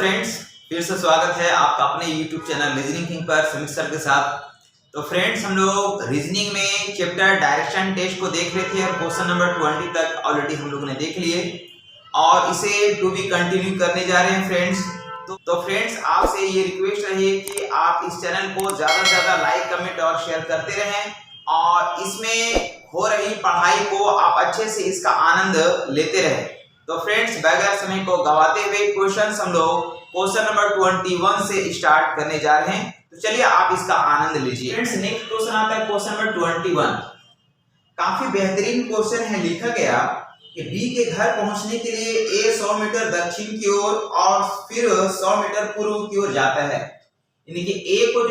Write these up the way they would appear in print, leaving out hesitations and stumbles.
Friends, फिर से स्वागत है आपका अपने YouTube चैनल रीजनिंग किंग पर समीर सर के साथ। तो फ्रेंड्स, हम लोग रीजनिंग में चैप्टर डायरेक्शन टेस्ट को देख रहे थे और क्वेश्चन नंबर 20 तक ऑलरेडी हम लोगों ने देख लिए और इसे टू बी कंटिन्यू करने जा रहे हैं फ्रेंड्स। तो फ्रेंड्स, आपसे ये रिक्वेस्ट रही कि आप इस चैनल को ज़्यादा से ज़्यादा लाइक, कमेंट और शेयर करते रहें और इसमें हो रही पढ़ाई को आप अच्छे से इसका आनंद लेते रहें। तो फ्रेंड्स, बगैर समय को गवाते हुए क्वेश्चंस हम लोग क्वेश्चन नंबर 21 से स्टार्ट करने जा रहे हैं। तो चलिए आप इसका आनंद लीजिए। फ्रेंड्स, नेक्स्ट क्वेश्चन आता है क्वेश्चन नंबर 21। काफी बेहतरीन क्वेश्चन है। लिखा गया कि बी के घर पहुंचने के लिए ए 100 मीटर दक्षिण की ओर और फिर 100 मीटर पूर्व की ओर जाता है। यानी कि ए को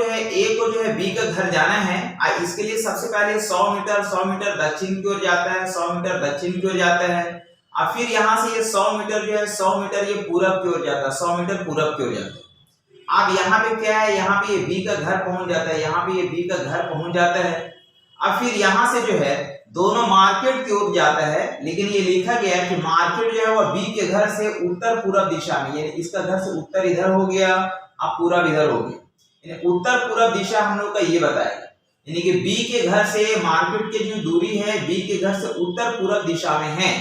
जो है बी का घर जाना है। इसके लिए सबसे पहले 100 मीटर दक्षिण की ओर जाता है, 100 मीटर दक्षिण की ओर जाता है और फिर यहाँ से ये 100 मीटर जो है 100 मीटर ये पूरब की ओर जाता है, 100 मीटर पूरब की ओर जाता है। अब यहाँ पे क्या है, यहाँ पे ये बी का घर पहुंच जाता है, यहाँ पे ये बी का घर पहुंच जाता है। अब फिर यहाँ से जो है दोनों मार्केट की ओर जाता है, लेकिन ये लिखा गया है कि मार्केट जो है वो बी के घर से उत्तर पूरब दिशा में, यानी इसका घर से उत्तर इधर हो गया और पूरब इधर हो गया, यानी उत्तर पूरब दिशा हम लोग का ये बताएगा। यानी कि बी के घर से मार्केट की जो दूरी है बी के घर से उत्तर पूरब दिशा में है।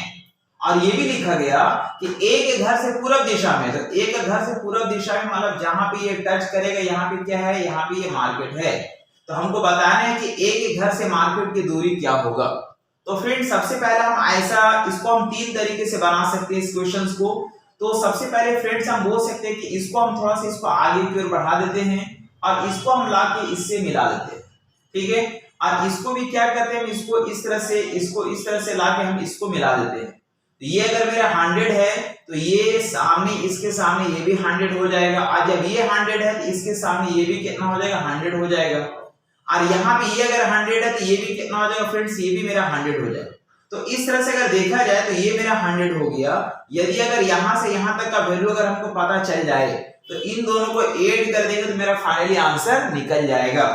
और ये भी लिखा गया कि ए के घर से पूरब दिशा में, तो ए के घर से पूरब दिशा में मतलब जहां पे ये टच करेगा यहाँ पे क्या है, यहाँ पे ये मार्केट है। तो हमको बताना है कि ए के घर से मार्केट की दूरी क्या होगा। तो फ्रेंड, सबसे पहले हम ऐसा इसको हम 3 तरीके से बना सकते हैं इस क्वेश्चंस को। तो सबसे पहले फ्रेंड्स हम बोल सकते हैं कि इसको हम थोड़ा सा इसको आगे की ओर बढ़ा देते हैं और इसको हम लाके इससे मिला देते हैं, ठीक है। और इसको भी क्या करते हैं, हम इसको इस तरह से लाके हम इसको मिला देते हैं। तो ये अगर मेरा 100 है तो ये सामने इसके सामने ये भी 100 हो जाएगा और जब ये 100 है तो इसके सामने ये भी कितना हो जाएगा, 100 हो जाएगा। और यहाँ पे ये अगर 100 है तो ये भी कितना हो जाएगा फ्रेंड्स, ये भी मेरा 100 हो जाएगा। तो इस तरह से अगर देखा जाए तो ये मेरा 100 हो गया। यदि अगर यहाँ से यहाँ तक का वैल्यू अगर हमको पता चल जाए तो इन दोनों को ऐड कर देंगे तो मेरा फाइनली आंसर निकल जाएगा।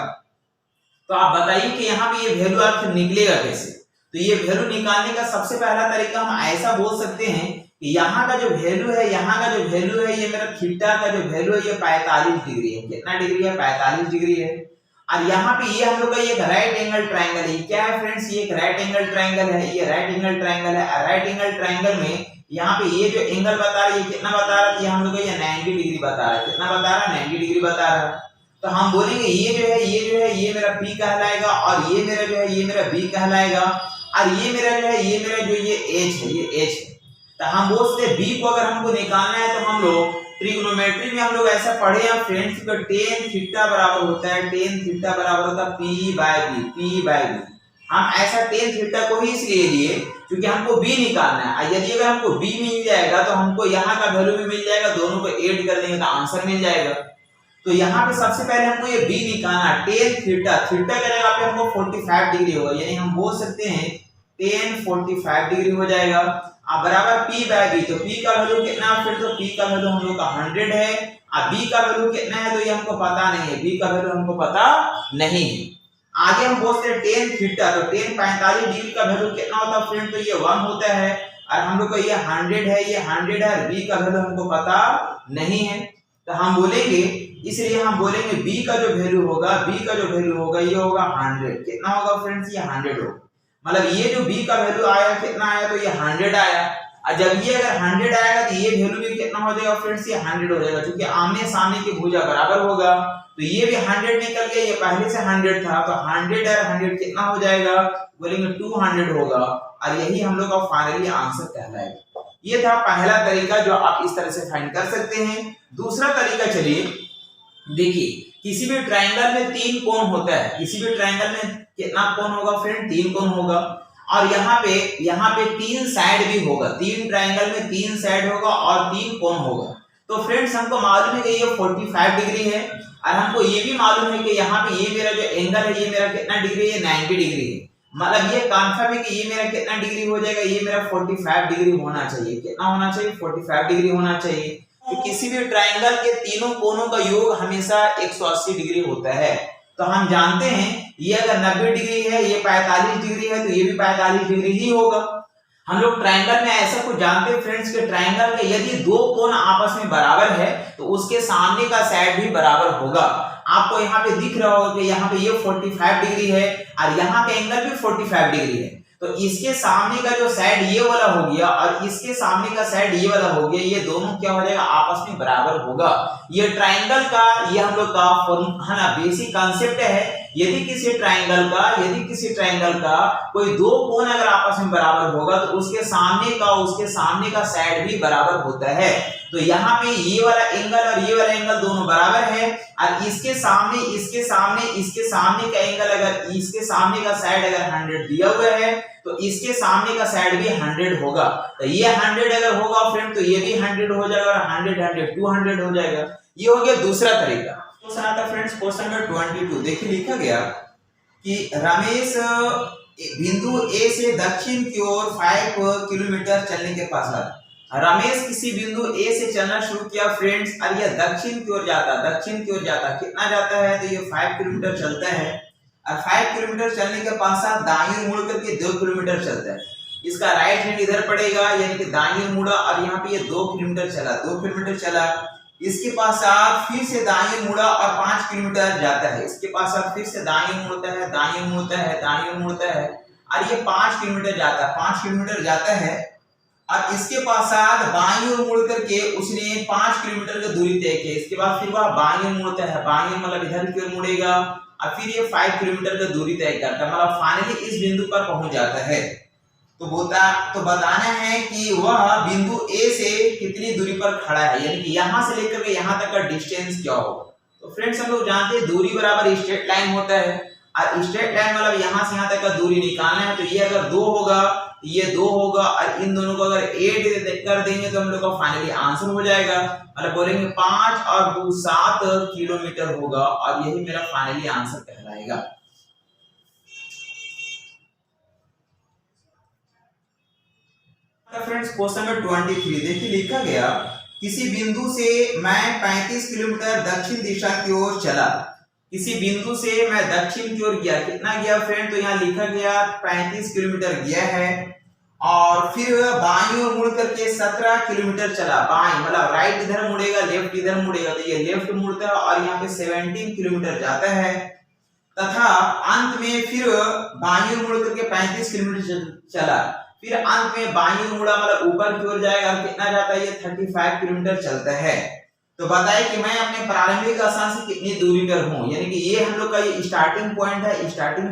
तो आप बताइए कि यहाँ पे ये वैल्यू आखिर निकलेगा कैसे। तो ये वैल्यू निकालने का सबसे पहला तरीका हम ऐसा बोल सकते हैं कि यहाँ का जो वैल्यू है, ये मेरा थीटा का जो वैल्यू है ये 45 डिग्री है। कितना डिग्री है, 45 डिग्री है। और यहाँ पे ये हम लोग का ये राइट एंगल ट्रायंगल है। क्या है फ्रेंड्स, ये एक राइट एंगल ट्रायंगल है, ये राइट एंगल ट्रायंगल है। राइट एंगल ट्रायंगल में यहाँ पे ये जो एंगल बता रहा है ये कितना बता रहा है, ये हम लोग ये 90 डिग्री बता रहा है। कितना बता रहा है, 90 डिग्री बता रहा है। तो हम बोलेंगे ये जो है ये मेरा P कहलाएगा और ये मेरा जो है ये मेरा B कहलाएगा और ये मेरा जो है ये H है, ये H है। तो हम बोलते हैं B को अगर हमको निकालना है तो हम लोग ट्रिग्नोमेट्री में हम लोग ऐसा पढ़े हैं फ्रेंड्स कि tan थीटा बराबर होता है P बाय B। हम ऐसा tan थीटा को ही इसलिए लिए क्योंकि हमको B निकालना है। यदि अगर हमको B मिल जाएगा तो हमको यहाँ का वैल्यू भी मिल जाएगा, दोनों को ऐड कर देंगे तो आंसर मिल जाएगा। तो यहाँ पे सबसे पहले हमको ये B निकालना है। tan थीटा की जगह पे हमको 45 डिग्री होगा, यानी हम बोल सकते हैं tan 45 डिग्री हो जाएगा बराबर P बाय B। तो P का वैल्यू कितना है फिर, तो P का वैल्यू हम लोग का 100 है और B का वैल्यू कितना है तो ये हमको पता नहीं है, B का वैल्यू हमको पता नहीं है। आगे हम बोलते हैं tan थीटा, तो tan 45 डिग्री का वैल्यू कितना होता है फ्रेंड, तो ये 1 होता है और हम लोग का ये 100 है, ये 100 है और B का वैल्यू हमको पता नहीं है। तो हम बोलेंगे, इसलिए हम बोलेंगे B का जो वैल्यू होगा ये होगा 100। कितना होगा फ्रेंड्स, ये 100 होगा। मतलब ये जो B का वैल्यू आया कितना आया, तो ये 100 आया। और जब ये अगर 100 आएगा तो ये वैल्यू भी कितना हो जाएगा फ्रेंड्स, ये 100 हो जाएगा क्योंकि आमने सामने की भुजा बराबर होगा। तो ये भी 100 निकल गया, ये पहले से 100 था तो 100 और 100 कितना हो जाएगा, बोलेंगे 200 होगा और यही हम लोग का फाइनली आंसर कहलाएगा। ये था पहला तरीका जो आप इस तरह से फाइंड कर सकते हैं। दूसरा तरीका चलिए देखिए, किसी भी ट्रायंगल में 3 कोण होता है। किसी भी ट्रायंगल में कितना कोण होगा फ्रेंड, 3 कोण होगा और यहाँ पे 3 साइड भी होगा। 3 ट्रायंगल में 3 साइड होगा और 3 कोण होगा। तो फ्रेंड्स, हमको मालूम है कि ये 45 डिग्री है और हमको ये भी मालूम है कि यहाँ पे ये मेरा जो एंगल है ये मेरा कितना डिग्री है, 90 डिग्री है। मतलब ये कन्फर्म है कि ये मेरा कितना डिग्री हो जाएगा, ये मेरा 45 डिग्री होना चाहिए। कितना होना चाहिए, 45 डिग्री होना चाहिए। तो किसी भी ट्रायंगल के तीनों कोणों का योग हमेशा 180 डिग्री होता है। तो हम जानते हैं ये अगर 90 डिग्री है, ये 45 डिग्री है तो ये भी 45 डिग्री ही होगा। हम लोग ट्रायंगल में ऐसा कुछ जानते हैं फ्रेंड्स कि ट्रायंगल के यदि दो कोण आपस में बराबर है तो उसके सामने का साइड भी बराबर होगा। आपको यहाँ पे दिख रहा होगा कि यहाँ पे ये 45 डिग्री है और यहाँ का एंगल भी 45 डिग्री है। तो इसके सामने का जो साइड ये वाला हो गया और इसके सामने का साइड ये वाला हो गया, ये दोनों क्या हो जाएगा, आपस में बराबर होगा। ये ट्रायंगल का ये हम लोग का है ना बेसिक कॉन्सेप्ट है। यदि किसी ट्रायंगल का कोई दो कोण अगर आपस में बराबर होगा तो उसके सामने का साइड भी बराबर होता है। तो यहाँ पे ये वाला एंगल और ये वाला एंगल दोनों बराबर है और इसके सामने का एंगल अगर इसके सामने का साइड अगर 100 दिया हुआ है तो इसके सामने का साइड भी 100 होगा। तो ये 100 अगर होगा फ्रेंड तो ये भी 100 हो जाएगा और 100 200 हो जाएगा। ये हो गया दूसरा तरीका। क्वेश्चन आता फ्रेंड्स क्वेश्चन नंबर 22। देखिए लिखा गया कि रमेश बिंदु ए से दक्षिण की ओर 5 किलोमीटर चलने के पश्चात रमेश किसी बिंदु ए से चलना शुरू किया फ्रेंड्स और यह दक्षिण की ओर जाता कितना जाता है तो ये 5 किलोमीटर चलता है और 5 किलोमीटर चलने के पश्चात दाईं ओर मुड़ करके 2 किलोमीटर चलता है। इसका राइट हैंड इधर पड़ेगा यानी कि दाईं ओर मुड़ा और यहाँ पे ये 2 किलोमीटर चला। इसके पश्चात फिर से दाईं ओर मुड़ा और 5 किलोमीटर जाता है। इसके पश्चात फिर से दाईं ओर मुड़ता है और ये 5 किलोमीटर जाता है और इसके पश्चात बाईं ओर मुड़ करके उसने 5 किलोमीटर की दूरी तय की। इसके बाद फिर वह बाईं ओर मुड़ता है, बाईं ओर मतलब इधर की ओर मुड़ेगा और फिर ये 5 किलोमीटर की दूरी तय करता है, मतलब फाइनली इस बिंदु पर पहुंच जाता है। तो बताना है कि वह बिंदु ए से कितनी दूरी पर खड़ा है, यानी कि यहां से लेकर के यहां तक का डिस्टेंस क्या होगा। तो फ्रेंड्स हम लोग जानते हैं दूरी बराबर स्ट्रेट लाइन होता है और स्ट्रेट लाइन मतलब यहां से यहां तक का दूरी निकालना है। तो ये अगर 2 होगा ये 2 होगा और इन दोनों को अगर 8 कर देंगे तो हम लोग का फाइनली आंसर हो जाएगा। मतलब बोलेंगे 5 और 2 7 किलोमीटर होगा और यही मेरा फाइनली आंसर कहलाएगा। फ्रेंड्स क्वेश्चन नंबर 23 देखिए लिखा गया किसी बिंदु से मैं 35 किलोमीटर दक्षिण दिशा की ओर चला। किसी बिंदु से मैं दक्षिण की ओर गया, कितना गया फ्रेंड तो यहाँ लिखा गया 35 किलोमीटर गया है और फिर बाईं ओर मुड़ करके 17 किलोमीटर चला। बाईं मतलब राइट इधर मुड़ेगा लेफ्ट इधर मुड़ेगा, तो ये लेफ्ट मुड़ता है और यहाँ पे 17 किलोमीटर जाता है तथा अंत में फिर बाईं ओर मुड़ करके 35 किलोमीटर चला। फिर अंत में बाईं ओर मुड़ा मतलब ऊपर की ओर जाएगा और कितना जाता है ये 35 किलोमीटर चलता है। तो बताइए कि मैं अपने प्रारंभिक स्थान से कितनी दूरी पर हूं, यानी कि ये हम लोग का ये स्टार्टिंग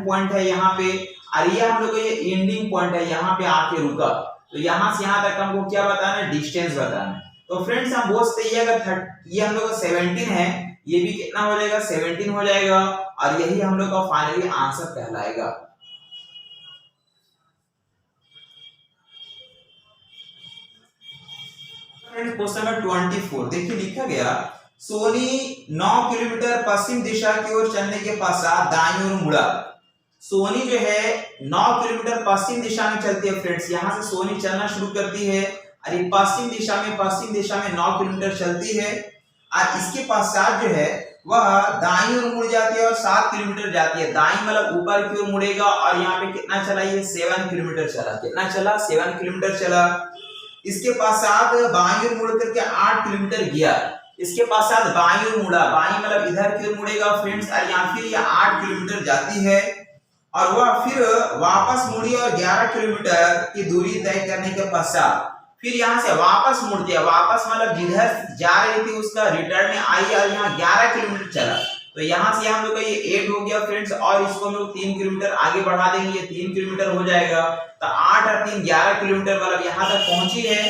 पॉइंट है यहाँ पे और ये हम लोग का ये एंडिंग पॉइंट है, यहाँ पे आके रुका। तो यहाँ से यहाँ तक हमको क्या बताना है, डिस्टेंस बताना है। तो फ्रेंड्स हम बोल सकते हैं अगर ये हम लोग का 17 है, ये भी कितना हो जाएगा 17 हो जाएगा और यही हम लोग का फाइनली आंसर कहलाएगा। क्वेश्चन नंबर 24 देखिए लिखा गया सोनी 9 किलोमीटर पश्चिम दिशा की ओर चलने के पश्चात दाईं ओर मुड़ा। सोनी जो है 9 किलोमीटर पश्चिम दिशा में चलती है फ्रेंड्स, यहाँ से सोनी चलना शुरू करती है और ये पश्चिम दिशा में 9 किलोमीटर चलती है और इसके पश्चात जो है वह दाईं ओर मुड़ जाती है और 7 किलोमीटर जाती है। दाईं मतलब ऊपर की ओर मुड़ेगा और यहाँ पे कितना चला ये 7 किलोमीटर चला। कितना चला 7 किलोमीटर चला। इसके पश्चात बाईं ओर मुड़ करके 8 किलोमीटर गया। इसके पश्चात बाईं ओर मुड़ा, बाईं मतलब इधर की ओर मुड़ेगा फ्रेंड्स और यहाँ फिर ये 8 किलोमीटर जाती है और वह फिर वापस मुड़ी और 11 किलोमीटर की दूरी तय करने के पश्चात फिर यहाँ से वापस मुड़ती है। वापस मतलब जिधर जा रही थी उसका रिटर्न में आई और यहाँ 11 किलोमीटर चला। तो यहाँ से हम लोग का ये 8 हो गया फ्रेंड्स और इसको हम लोग 3 किलोमीटर आगे बढ़ा देंगे, ये 3 किलोमीटर हो जाएगा। तो 8 और 3 11 किलोमीटर मतलब यहाँ तक पहुंची है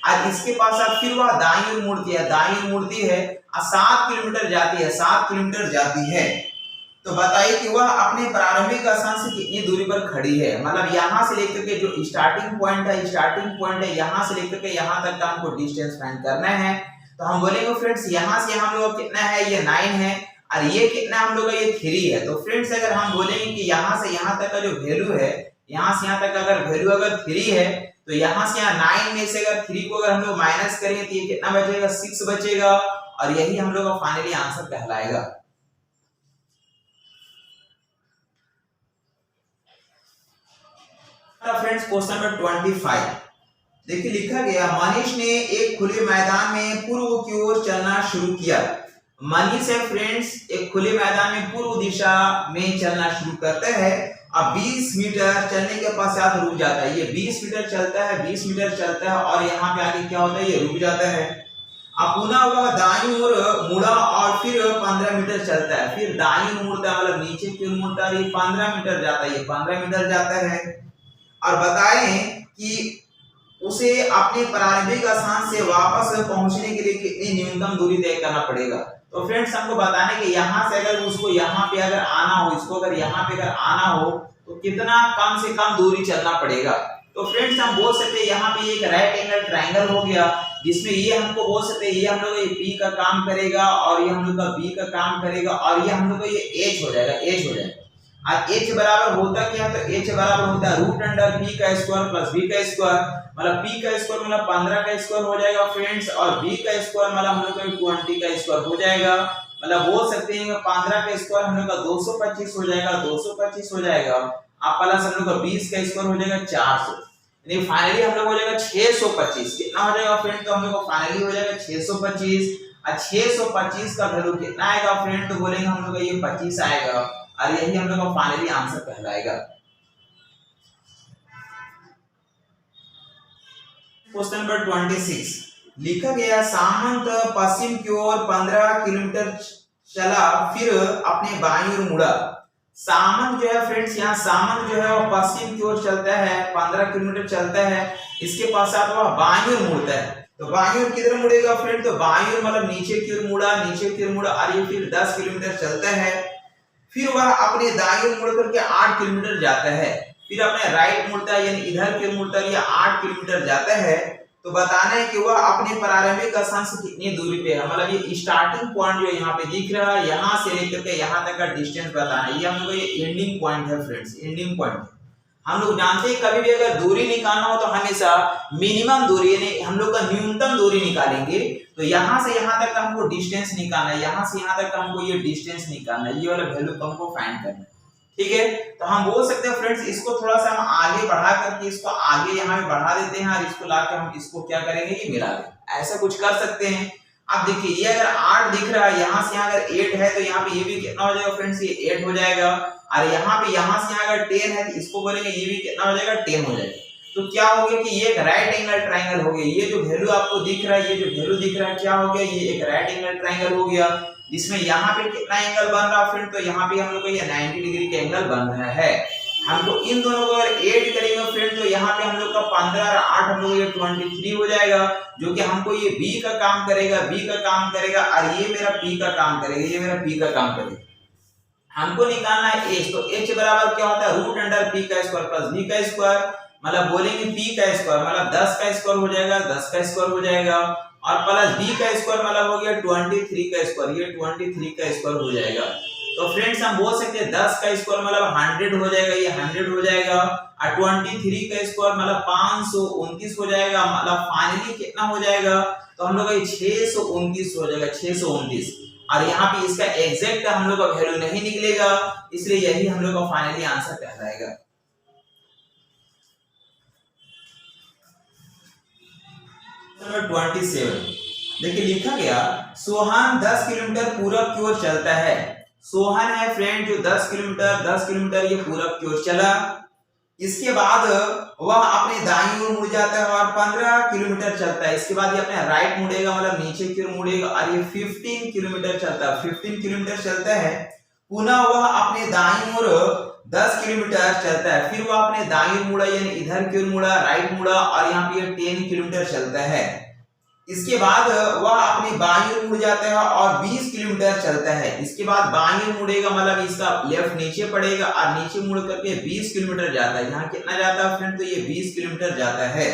और इसके पास अब फिर वह दाईं ओर मुड़ती है और 7 किलोमीटर जाती है। तो बताइए कि वह अपने प्रारंभिक स्थान से कितनी दूरी पर खड़ी है। मतलब यहाँ से लेकर के जो स्टार्टिंग पॉइंट है यहाँ से लेकर के यहाँ तक का हमको डिस्टेंस फाइंड करना है। तो हम बोलेंगे फ्रेंड्स यहाँ से हम लोग कितना है ये 9 है और ये कितना हम लोग का ये 3 है। तो फ्रेंड्स अगर हम बोलेंगे कि यहाँ से यहाँ तक का जो वैल्यू है, यहाँ से यहाँ तक अगर वैल्यू अगर 3 है तो यहाँ से यहाँ 9 में से अगर 3 को अगर हम लोग माइनस करेंगे तो ये कितना बचेगा 6 बचेगा और यही हम लोग का फाइनली आंसर कहलाएगा। फ्रेंड्स क्वेश्चन नंबर 25 देखिए लिखा गया मनीष ने एक खुले मैदान में पूर्व की ओर चलना शुरू किया। मनीष है फ्रेंड्स एक खुले मैदान में पूर्व दिशा में चलना शुरू करता है। अब 20 मीटर चलने के पश्चात रुक जाता है। ये 20 मीटर चलता है, 20 मीटर चलता है और यहाँ पे आगे क्या होता है, ये रुक जाता है। अब पुनः वह दाईं ओर मुड़ा और फिर 15 मीटर चलता है। फिर दाईं ओर मुड़ता है, मतलब नीचे की ओर मुड़ता है, ये 15 मीटर जाता है, ये 15 मीटर जाता है। और बताएं कि उसे अपने प्रारंभिक स्थान से वापस पहुंचने के लिए कितनी न्यूनतम दूरी तय करना पड़ेगा। तो फ्रेंड्स हमको बताना है कि यहाँ से अगर उसको यहाँ पे अगर आना हो, इसको अगर यहाँ पे अगर आना हो तो कितना कम से कम दूरी चलना पड़ेगा। तो फ्रेंड्स हम बोल सकते हैं यहाँ पे एक राइट एंगल ट्रायंगल हो गया, जिसमें ये हमको बोल सकते हैं ये हम लोग ये P का काम करेगा और ये हम लोग का B का काम करेगा और ये हम लोग का ये H हो जाएगा, H हो जाएगा। और H बराबर होता क्या है, तो H बराबर होता है रूट अंडर P का स्क्वायर प्लस B का स्क्वायर, मतलब P का स्क्वायर मतलब 15 का स्क्वायर हो जाएगा फ्रेंड्स, और B का स्क्वायर मतलब हम लोग का 20 का स्क्वायर हो जाएगा। मतलब बोल सकते हैं कि 15 का स्क्वायर हम लोग का 225 हो जाएगा, 225 हो जाएगा। अब प्लस हम लोग का 20 का स्क्वायर हो जाएगा 400, यानी फाइनली हम लोग हो जाएगा 625। कितना हो जाएगा फ्रेंड, तो हम लोग का फाइनली हो जाएगा 625। और 625 का वैल्यू कितना आएगा फ्रेंड, तो बोलेंगे हम लोग का ये 25 आएगा और यही हम लोग का फाइनली आंसर कहलाएगा। क्वेश्चन नंबर 26 लिखा गया सामंत पश्चिम की ओर 15 किलोमीटर चला फिर अपने बाईं ओर मुड़ा। सामंत जो है फ्रेंड्स, यहाँ सामंत जो है वो पश्चिम की ओर चलता है, 15 किलोमीटर चलता है। इसके पश्चात वह बाईं ओर मुड़ता है। तो बाईं ओर किधर मुड़ेगा फ्रेंड, तो बाईं ओर मतलब नीचे की ओर मुड़ा, नीचे की ओर मुड़ा और ये फिर 10 किलोमीटर चलता है। फिर वह अपने दाईं ओर मुड़ करके 8 किलोमीटर जाता है। फिर अपने राइट मुड़ता है, यानी इधर की ओर मुड़ता है, ये 8 किलोमीटर जाता है। तो बताना है कि वह अपने प्रारंभिक स्थान से कितनी दूरी पे है, मतलब ये स्टार्टिंग पॉइंट जो यहाँ पे दिख रहा है, यहाँ से लेकर के यहाँ तक का डिस्टेंस बताना है। ये हम लोग ये एंडिंग पॉइंट है फ्रेंड्स, एंडिंग पॉइंट। हम लोग जानते हैं कभी भी अगर दूरी निकालना हो तो हमेशा मिनिमम दूरी यानी हम लोग का न्यूनतम दूरी निकालेंगे। तो यहाँ से यहाँ तक का हमको डिस्टेंस निकालना है, यहाँ से यहाँ तक का हमको ये डिस्टेंस निकालना है, ये वाला वैल्यू को हमको फाइंड करना है। ठीक है, तो हम बोल सकते हैं फ्रेंड्स इसको थोड़ा सा हम आगे बढ़ा करके इसको आगे यहाँ पे बढ़ा देते हैं और इसको लाकर हम इसको क्या करेंगे, ये मिला देंगे, ऐसा कुछ कर सकते हैं। अब देखिए ये अगर 8 दिख रहा है, यहाँ से यहाँ अगर 8 है तो यहाँ पे ये भी कितना हो जाएगा फ्रेंड्स, ये 8 हो जाएगा। और यहाँ पे यहाँ से यहाँ अगर 10 है तो इसको बोलेंगे ये भी कितना हो जाएगा, 10 हो जाएगा। तो क्या हो गया कि ये एक राइट एंगल ट्रायंगल हो गया। ये जो वैल्यू आपको दिख रहा है, ये जो वैल्यू दिख रहा है क्या हो गया, ये एक राइट एंगल ट्रायंगल हो गया, जिसमें यहाँ पे कितना एंगल बन रहा है फ्रेंड, तो यहाँ पे हम लोग को ये 90 डिग्री का एंगल बन रहा है। हमको इन दोनों को अगर ऐड करेंगे फ्रेंड तो यहाँ पे हम लोग का 15 और 8 हम लोग ये 23 हो जाएगा, जो कि हमको ये B का काम करेगा, B का काम करेगा और ये मेरा P का काम करेगा, ये मेरा P का काम करेगा। हमको निकालना है H, तो H बराबर क्या होता है रूट अंडर P का स्क्वायर प्लस B का स्क्वायर, मतलब बोलेंगे P का स्क्वायर मतलब 10 का स्क्वायर हो जाएगा, 10 का स्क्वायर हो जाएगा और प्लस B का स्क्वायर मतलब हो गया 23 का स्क्वायर, ये 23 का स्क्वायर हो जाएगा। तो फ्रेंड्स हम बोल सकते हैं 10 का स्क्वायर मतलब 100 हो जाएगा, ये 100 हो जाएगा और 23 का स्क्वायर मतलब 529 हो जाएगा, मतलब फाइनली कितना हो जाएगा, तो हम लोग का 629 हो जाएगा, 629। और यहाँ पे इसका एग्जैक्ट हम लोग का वैल्यू नहीं निकलेगा, इसलिए यही हम लोग का फाइनली आंसर कहलाएगा। नंबर 27 देखिए लिखा गया सोहन 10 किलोमीटर पूरब की ओर चलता है। सोहन है फ्रेंड जो 10 किलोमीटर ये पूरब की ओर चला। इसके बाद वह अपने दाईं ओर मुड़ जाता है और 15 किलोमीटर चलता है। इसके बाद ये अपने राइट मुड़ेगा मतलब नीचे की ओर मुड़ेगा और ये 15 किलोमीटर चलता है, 15 किलोमीटर चलता है। पुनः वह अपने दाईं ओर 10 किलोमीटर चलता है, फिर वह अपने दाईं ओर मुड़ा यानी इधर की ओर मुड़ा, राइट मुड़ा और यहाँ पे 10 किलोमीटर चलता है। इसके बाद वह अपनी बाईं ओर मुड़ जाता है और 20 किलोमीटर चलता है। इसके बाद बाईं ओर मुड़ेगा मतलब इसका लेफ्ट नीचे पड़ेगा और नीचे मुड़ करके 20 किलोमीटर जाता है। यहाँ कितना जाता है फ्रेंड, तो ये 20 किलोमीटर जाता है।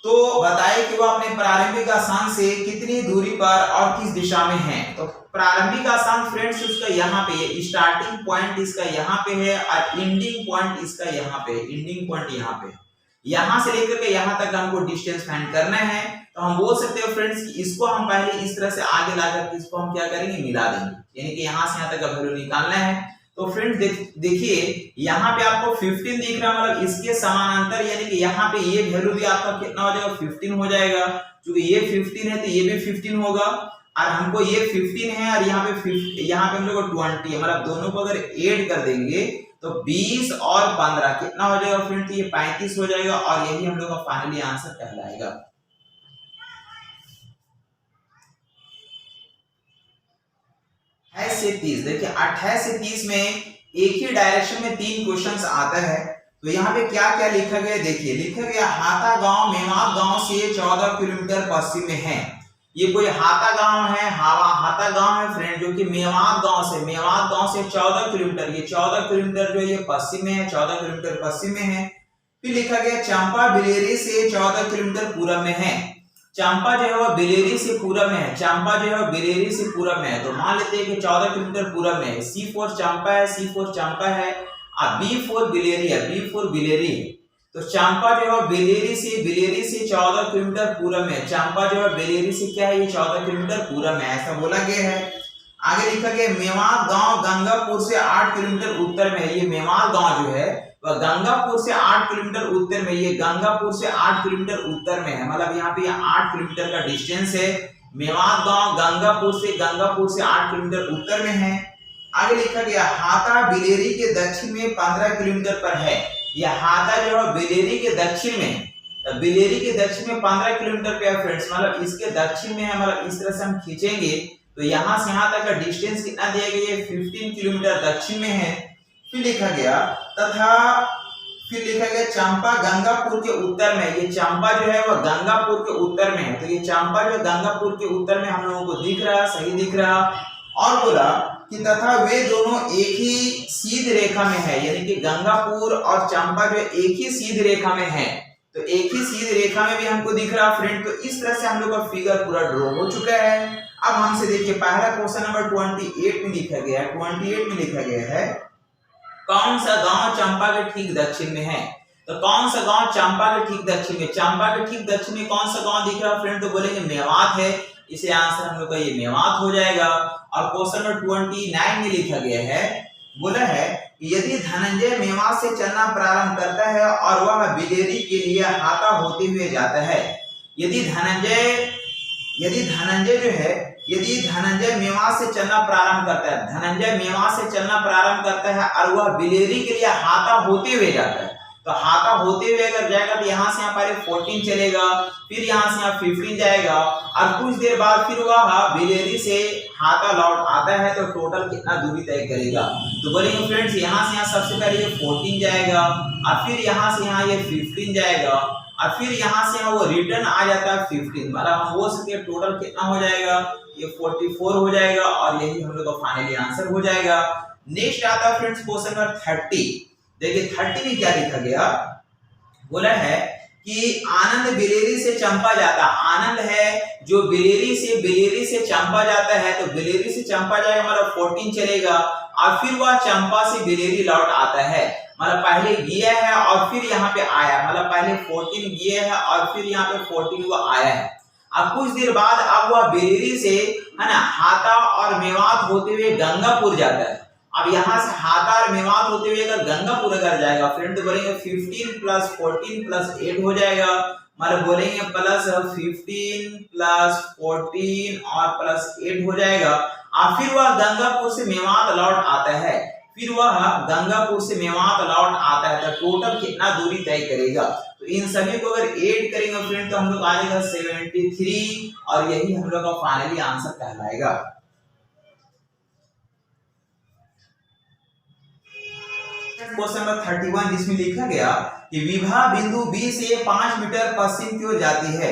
तो बताइए कि वह अपने प्रारंभिक स्थान से कितनी दूरी पर और किस दिशा में है। तो प्रारंभिक स्थान फ्रेंड्स उसका यहाँ पे है, स्टार्टिंग पॉइंट इसका यहाँ पे है और एंडिंग पॉइंट इसका यहाँ पे है, एंडिंग पॉइंट यहाँ पे। यहाँ से लेकर के यहाँ तक हमको डिस्टेंस फाइंड करना है। तो हम बोल सकते हैं फ्रेंड्स कि इसको हम पहले इस तरह से आगे ला करके इसको हम क्या करेंगे, मिला देंगे, यानी कि यहाँ से यहाँ तक का वैल्यू निकालना है। तो फ्रेंड्स देखिए यहाँ पे आपको 15 दिख रहा है, मतलब इसके समानांतर, यानी कि यहाँ पे ये वैल्यू भी आपका कितना हो जाएगा, 15 हो जाएगा। क्योंकि ये 15 है तो ये भी 15 होगा, और हमको ये 15 है और यहाँ पे हम लोग को 20 है, मतलब दोनों को अगर ऐड कर देंगे तो 20 और 15 कितना हो जाएगा फ्रेंड्स, ये 35 हो जाएगा, और यही हम लोग का फाइनली आंसर कहलाएगा। 28 से 30, देखिए 28 से 30 में एक ही डायरेक्शन में 3 क्वेश्चंस आता है। तो यहाँ पे क्या क्या लिखा गया, देखिए लिखा गया हाता गांव मेमात गांव से 14 किलोमीटर पश्चिम में है। ये कोई हाता गांव है, हाता गांव है फ्रेंड, जो कि मेवात गांव से 14 किलोमीटर, ये 14 किलोमीटर जो ये पश्चिम में है, 14 किलोमीटर पश्चिम में है। फिर लिखा गया चंपा बिलेरी से 14 किलोमीटर पूरब में है। चंपा जो है वो बिलेरी से पूरब में है, चंपा जो है बिलेरी से पूरब में है, तो मान लेते हैं कि 14 किलोमीटर पूरब में है। C4 चंपा है, C4 चंपा है, और B4 बिलेरी है, B4 बिलेरी है। तो चंपा जो है बिलेरी से 14 किलोमीटर पूरब में है। चंपा जो है बिलेरी से क्या है, ये 14 किलोमीटर पूरब में, ऐसा बोला गया है। आगे लिखा गया मेवात गांव गंगापुर से 8 किलोमीटर उत्तर में है। ये मेवात गांव जो है वह गंगापुर से 8 किलोमीटर उत्तर में, ये गंगापुर से 8 किलोमीटर उत्तर में है, मतलब यहाँ पे 8 किलोमीटर का डिस्टेंस है। मेवात गांव गंगापुर से 8 किलोमीटर उत्तर में है। आगे लिखा गया हाता बिलेरी के दक्षिण में 15 किलोमीटर पर है। यह हाता जो है बिलेरी के दक्षिण में, बिलेरी के दक्षिण में 15 किलोमीटर पे है फ्रेंड्स, मतलब इसके दक्षिण में है, मतलब इस तरह से हम खींचेंगे तो यहाँ से यहाँ तक का डिस्टेंस कितना दिया गया, 15 किलोमीटर दक्षिण में है। फिर लिखा गया चंपा गंगापुर के उत्तर में, ये चंपा जो है वह गंगापुर के उत्तर में है। तो ये चंपा जो गंगापुर के उत्तर में हम लोगों को दिख रहा, सही दिख रहा। और बोला कि तथा वे दोनों एक ही सीधी रेखा में है, यानी कि गंगापुर और चंपा जो एक ही सीधी रेखा में है, तो एक ही सीधी रेखा में भी हमको दिख रहा फ्रेंड। तो इस तरह से हम लोग का फिगर पूरा ड्रॉ हो चुका है। अब हमसे देखिए पहला क्वेश्चन नंबर 28 में लिखा गया है, 28 में लिखा गया है कौन सा गांव चंपा के ठीक दक्षिण में है। तो कौन सा गांव चंपा के ठीक दक्षिण में, चंपा के ठीक दक्षिण में कौन सा गांव दिख रहा है फ्रेंड, तो बोलेंगे मेवात है, इसे आंसर हम लोग का ये मेवात हो जाएगा। और क्वेश्चन नंबर 29 में लिखा गया है, बोला है यदि धनंजय मेवात से चलना प्रारंभ करता है और वह बिलेरी के लिए हाता होते हुए जाता है, यदि धनंजय मेवात से चलना प्रारंभ करता है, धनंजय मेवात से चलना प्रारंभ करता है और वह बिलेरी के लिए हाता होते हुए जाता है, तो हाता होते हुए अगर जाएगा तो यहाँ से यहाँ पहले 14 चलेगा, फिर यहाँ से यहाँ 15 जाएगा, और कुछ देर बाद फिर वह बिलेरी से हाता लौट आता है, तो टोटल कितना दूरी तय करेगा। तो बोलेंगे फ्रेंड्स यहाँ से यहाँ सबसे पहले ये 14 जाएगा, और फिर यहाँ से यहाँ ये 15 जाएगा, और फिर यहाँ से यहाँ वो रिटर्न आ जाता है 15, मतलब हम बोल सकते हैं टोटल कितना हो जाएगा, ये 44 हो जाएगा, और यही हम लोग का फाइनली आंसर हो जाएगा। नेक्स्ट आता है फ्रेंड्स क्वेश्चन नंबर 30। देखिए 30 में क्या लिखा गया, बोला है कि आनंद बिलेरी से चंपा जाता, आनंद है जो बिलेरी से चंपा जाता है, तो बिलेरी से चंपा जाएगा मतलब 14 चलेगा, और फिर वह चंपा से बिलेरी लौट आता है, मतलब पहले गया है और फिर यहाँ पे आया, मतलब पहले 14 गया है और फिर यहाँ पे 14 वो आया है। अब कुछ देर बाद अब वह बिलेरी से है ना हाता और मेवात होते हुए गंगापुर जाता है। अब यहाँ से हाता और मेवात होते हुए अगर गंगापुर अगर जाएगा फ्रेंड, तो बोलेंगे 15 + 14 + 8 हो जाएगा, मतलब बोलेंगे प्लस 15 + 14 और +8 हो जाएगा। और फिर वह गंगापुर से मेवात लौट आता है, तो टोटल कितना दूरी तय करेगा। तो इन सभी को अगर ऐड करेंगे फ्रेंड तो हम लोग आ जाएगा 73, और यही हम लोग का फाइनली आंसर कहलाएगा। क्वेश्चन नंबर 31 जिसमें लिखा गया कि विभा बिंदु B से 5 मीटर पश्चिम की ओर जाती है।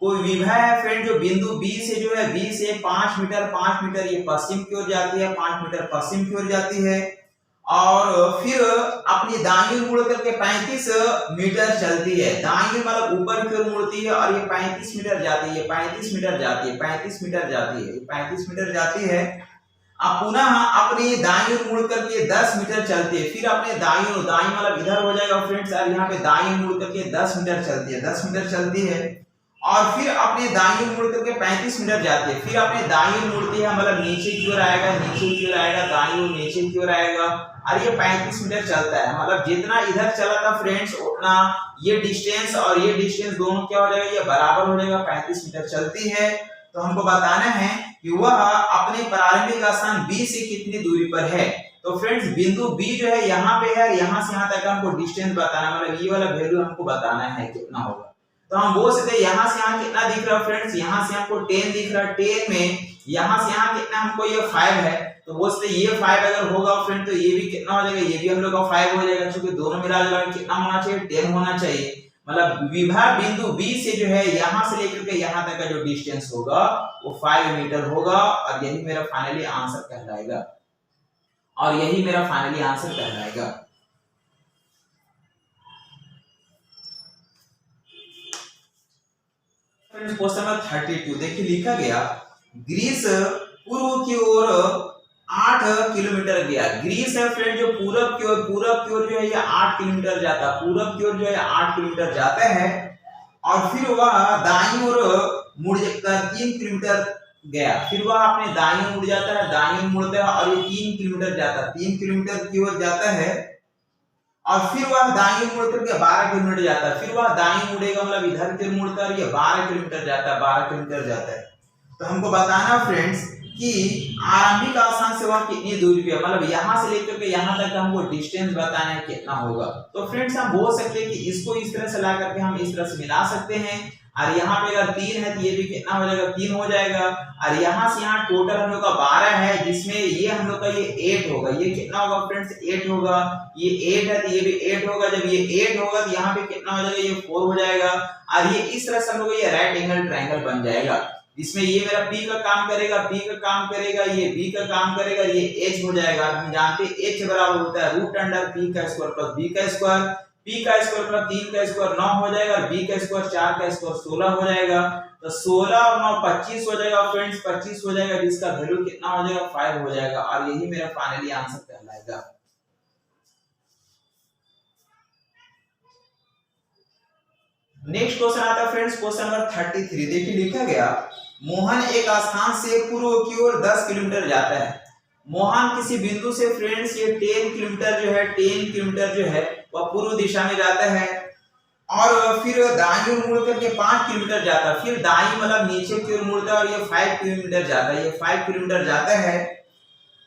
कोई विभा है फ्रेंड जो बिंदु B से जो है B से 5 मीटर ये पश्चिम की ओर जाती है, 5 मीटर पश्चिम की ओर जाती है, और फिर अपनी दाईं ओर मुड़ करके 35 मीटर चलती है, दाईं ओर मतलब ऊपर की ओर मुड़ती है, और ये 35 मीटर जाती है, 35 मीटर जाती है, 35 मीटर जाती है, 35 मीटर जाती है। अब पुनः अपनी दाईं ओर मुड़ करके 10 मीटर चलती है, फिर अपने दाईं मतलब इधर हो जाएगा फ्रेंड्स, और यहाँ पे दाईं ओर मुड़ करके 10 मीटर चलती है, 10 मीटर चलती है, और फिर अपने दाईं ओर मुड़ करके 35 मीटर जाती है, फिर अपने दाईं ओर मुड़ती है, मतलब नीचे की ओर आएगा, नीचे की ओर आएगा, दाईं ओर नीचे की ओर आएगा और ये 35 मीटर चलता है। मतलब जितना इधर चला था फ्रेंड्स उतना ये डिस्टेंस और ये डिस्टेंस दोनों क्या हो जाएगा, ये बराबर हो जाएगा, 35 मीटर चलती है। तो हमको बताना है कि वह अपने प्रारंभिक स्थान B से कितनी दूरी पर है। तो फ्रेंड्स बिंदु B जो है यहाँ पे है, यहाँ से यहाँ तक हमको डिस्टेंस बताना, मतलब ये वाला वैल्यू हमको बताना है कितना होगा। तो हम बोल सकते हैं यहाँ से यहाँ कितना दिख रहा है फ्रेंड्स, यहाँ से हमको 10 दिख रहा है, 10 में यहाँ से यहाँ कितना हमको ये 5 है, तो बोल सकते ये 5 अगर होगा फ्रेंड तो ये भी कितना हो जाएगा, ये भी हम लोग का 5 हो जाएगा, क्योंकि दोनों मिला जुला कितना होना चाहिए, 10 होना चाहिए। मतलब विभव बिंदु B से जो है यहाँ से लेकर के यहाँ तक का जो डिस्टेंस होगा वो 5 मीटर होगा और यही मेरा फाइनली आंसर कहलाएगा, और यही मेरा फाइनली आंसर कहलाएगा। क्वेश्चन नंबर 32 देखिए लिखा गया, ग्रीस पूर्व की ओर 8 किलोमीटर गया। ग्रीस है फ्रेंड जो पूरब की ओर जो है ये 8 किलोमीटर जाता है, पूरब की ओर जो है 8 किलोमीटर जाता है और फिर वह दाईं ओर मुड़ कर 3 किलोमीटर गया, फिर वह अपने दाईं ओर मुड़ जाता है, दाईं ओर मुड़ता है और ये 3 किलोमीटर जाता है, 3 किलोमीटर की ओर जाता है और फिर वह दाईं ओर मुड़ करके 12 किलोमीटर जाता है, फिर वह दाईं मुड़ेगा, मतलब इधर की ओर मुड़ता है और ये 12 किलोमीटर जाता है, 12 किलोमीटर जाता है। तो हमको बताना फ्रेंड्स कि आरंभिक स्थान से वह कितनी दूरी पे है, मतलब यहाँ से लेकर के यहाँ तक हमको डिस्टेंस बताना है कितना होगा। तो फ्रेंड्स हम बोल सकते हैं कि इसको इस तरह से ला करके हम इस तरह से मिला सकते हैं, और यहाँ पे अगर 3 है तो ये भी कितना हो जाएगा, 3 हो जाएगा, और यहाँ से यहाँ टोटल हम लोग का 12 है, जिसमें ये हम लोग का ये 8 होगा, ये कितना होगा फ्रेंड्स, 8 होगा, ये 8 है तो ये भी 8 होगा, जब ये 8 होगा तो यहाँ पे कितना हो जाएगा, ये 4 हो जाएगा, और ये इस तरह से हम लोग ये राइट एंगल ट्रायंगल बन जाएगा, इसमें ये मेरा P का काम करेगा, P का काम करेगा, ये B का काम करेगा, ये H हो जाएगा। हम जानते हैं H बराबर होता है रूट अंडर P का स्क्वायर प्लस B का स्क्वायर, P का स्क्वायर प्लस 3 का स्क्वायर 9 हो जाएगा और B का स्क्वायर 4 का स्क्वायर 16 हो जाएगा। तो 16 और 9 25 हो जाएगा फ्रेंड्स, 25 हो जाएगा, जिसका वैल्यू कितना हो जाएगा, 5 हो जाएगा, और यही मेरा फाइनली आंसर कहलाएगा। नेक्स्ट क्वेश्चन आता है फ्रेंड्स क्वेश्चन नंबर 33। देखिए लिखा गया, मोहन एक स्थान से पूर्व की ओर 10 किलोमीटर जाता है। मोहन किसी बिंदु से फ्रेंड्स ये 10 किलोमीटर जो है 10 किलोमीटर जो है वह पूर्व दिशा में जाता है और फिर दाईं ओर मुड़ करके 5 किलोमीटर जाता है, फिर दाईं मतलब नीचे की ओर मुड़ता है और ये 5 किलोमीटर जाता है, ये 5 किलोमीटर जाता है,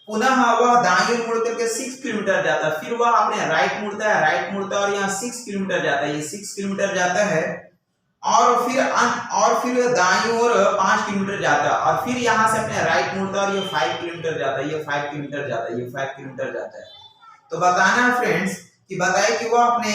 पुनः वह दाईं ओर मुड़ करके 6 किलोमीटर जाता है, फिर वह अपने राइट मुड़ता है, राइट मुड़ता है और यहाँ 6 किलोमीटर जाता है, ये 6 किलोमीटर जाता है, और फिर दाईं ओर 5 किलोमीटर जाता है और फिर यहाँ से अपने राइट मुड़ता है और ये 5 किलोमीटर जाता है, ये 5 किलोमीटर जाता है, ये 5 किलोमीटर जाता है। तो बताना है फ्रेंड्स कि बताइए कि वह अपने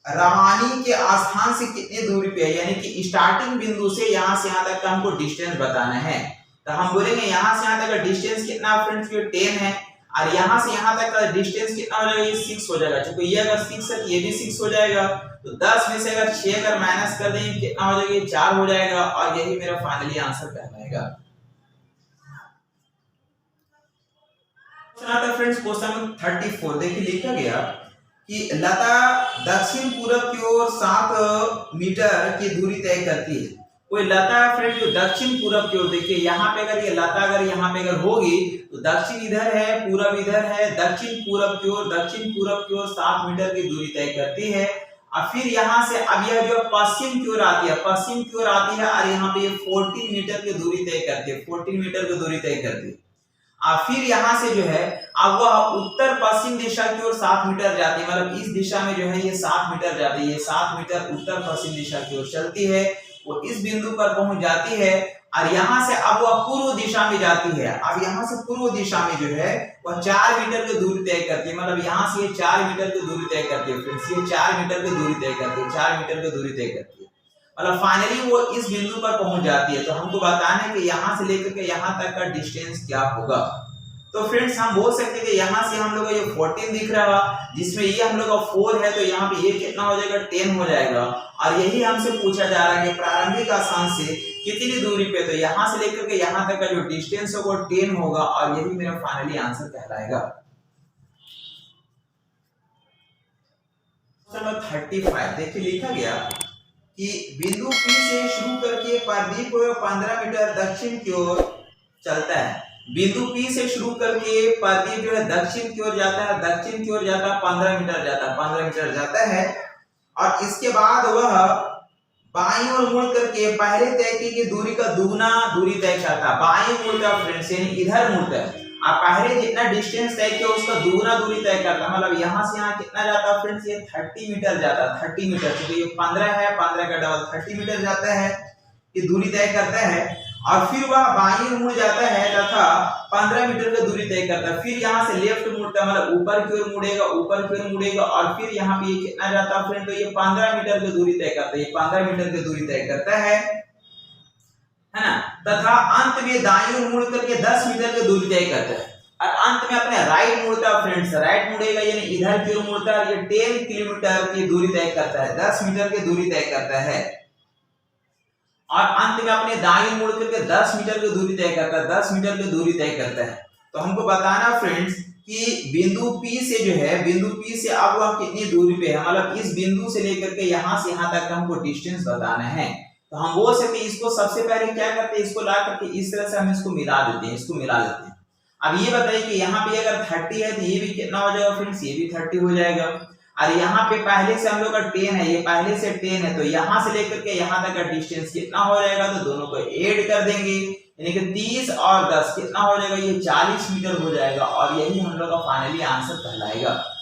रवानी के स्थान से कितनी दूरी पे है, यानी कि स्टार्टिंग बिंदु से यहाँ से यहाँ तक का हमको डिस्टेंस बताना है। तो हम बोलेंगे यहाँ से यहाँ तक का डिस्टेंस कितना फ्रेंड्स, ये 10 है, और यहाँ से यहाँ तक का डिस्टेंस कितना हो जाएगा, ये 6 हो जाएगा, क्योंकि ये अगर 6 है तो ये भी 6 हो जाएगा, तो 10 में से अगर 6 अगर माइनस कर देंगे कितना हो जाएगा, ये 4 हो जाएगा, और यही मेरा फाइनली आंसर कहलाएगा। Friends question number 34। देखिए लिखा गया कि लता दक्षिण पूरब की ओर 7 मीटर की दूरी तय करती है। कोई लता है फ्रेंड जो दक्षिण पूरब की ओर, देखिए यहाँ पे अगर ये लता अगर यहाँ पे अगर होगी तो दक्षिण इधर है, पूरब इधर है, दक्षिण पूरब की ओर 7 मीटर की दूरी तय करती है, और फिर यहाँ से अब यह जो पश्चिम की ओर आती है, पश्चिम की ओर आती है और यहाँ पे ये 14 मीटर की दूरी तय करती है, 14 मीटर की दूरी तय करती है, और फिर यहाँ से जो है अब वह उत्तर पश्चिम दिशा की ओर 7 मीटर जाती है, मतलब इस दिशा में जो है ये 7 मीटर जाती है, ये 7 मीटर उत्तर पश्चिम दिशा की ओर चलती है, वो इस बिंदु पर पहुंच जाती है, और यहाँ से अब वह पूर्व दिशा में जाती है, अब यहाँ से पूर्व दिशा में जो है वह 4 मीटर की दूरी तय करती है, मतलब यहाँ से ये 4 मीटर की दूरी तय करती है फ्रेंड्स, ये 4 मीटर की दूरी तय करती है, 4 मीटर की दूरी तय करती है, मतलब फाइनली वो इस बिंदु पर पहुंच जाती है। तो हमको बताना है कि यहाँ से लेकर के यहाँ तक का डिस्टेंस क्या होगा। तो फ्रेंड्स हम बोल सकते हैं कि यहाँ से हम लोग ये 14 दिख रहा है, जिसमें ये हम लोग का 4 है, तो यहाँ पे ये कितना हो जाएगा, 10 हो जाएगा, और यही हमसे पूछा जा रहा है कि प्रारंभिक स्थान से कितनी दूरी पे, तो यहाँ से लेकर के यहाँ तक का जो डिस्टेंस होगा 10 होगा, और यही मेरा फाइनली आंसर कहलाएगा। Question number 35। देखिए लिखा गया कि बिंदु P से शुरू करके प्रदीप 15 मीटर दक्षिण की ओर चलता है। बिंदु P से शुरू करके प्रदीप जो है दक्षिण की ओर जाता है, दक्षिण की ओर जाता है, 15 मीटर जाता है, 15 मीटर जाता है। और इसके बाद वह बाईं ओर मुड़ करके पहले तय की गई दूरी का दुगना दूरी तय करता है। बाईं मुड़ता है फ्रेंड्स, यानी इधर मुड़ता है। आप पहले जितना डिस्टेंस तय किया उसका दुगना दूरी तय करता है। मतलब यहाँ से यहाँ कितना जाता है फ्रेंड्स, ये 30 मीटर जाता है। 30 मीटर, तो ये 15 है, 15 का डबल 30 मीटर जाता है, ये दूरी तय करता है। और फिर वह बाईं ओर मुड़ जाता है तथा 15 मीटर की दूरी तय करता है। फिर यहाँ से लेफ्ट मुड़ता है, मतलब ऊपर की ओर मुड़ेगा, ऊपर की ओर मुड़ेगा। और फिर यहाँ पे ये कितना जाता है फ्रेंड, तो ये 15 मीटर की दूरी तय करता है, ये 15 मीटर की दूरी तय करता है ना। तथा अंत में दाईं ओर मुड़ करके 10 मीटर की दूरी तय करता है। और अंत में अपने राइट मुड़ता है फ्रेंड्स, राइट मुड़ेगा यानी इधर की ओर मुड़ता है। ये 10 किलोमीटर की दूरी तय करता है, 10 मीटर की दूरी तय करता है। और अंत में अपने दाईं मुड़ करके 10 मीटर की दूरी तय करता है, 10 मीटर की दूरी तय करता है। तो हमको बताना फ्रेंड्स कि बिंदु P से जो है, बिंदु P से अब वह कितनी दूरी पे है, मतलब इस बिंदु से लेकर के यहाँ से यहाँ तक हमको डिस्टेंस बताना है। तो हम बोल सकते हैं इसको सबसे पहले क्या करते हैं, इसको ला करके इस तरह से हम इसको मिला देते हैं, इसको मिला देते हैं। अब ये बताइए कि यहाँ पे अगर 30 है तो ये भी कितना हो जाएगा फ्रेंड्स, ये भी 30 हो जाएगा। और यहाँ पे पहले से हम लोग का 10 है, ये पहले से 10 है, तो यहाँ से लेकर के यहाँ तक का डिस्टेंस कितना हो जाएगा, तो दोनों को ऐड कर देंगे, यानी कि 30 और 10 कितना हो जाएगा, ये 40 मीटर हो जाएगा। और यही हम लोग का फाइनली आंसर कहलाएगा।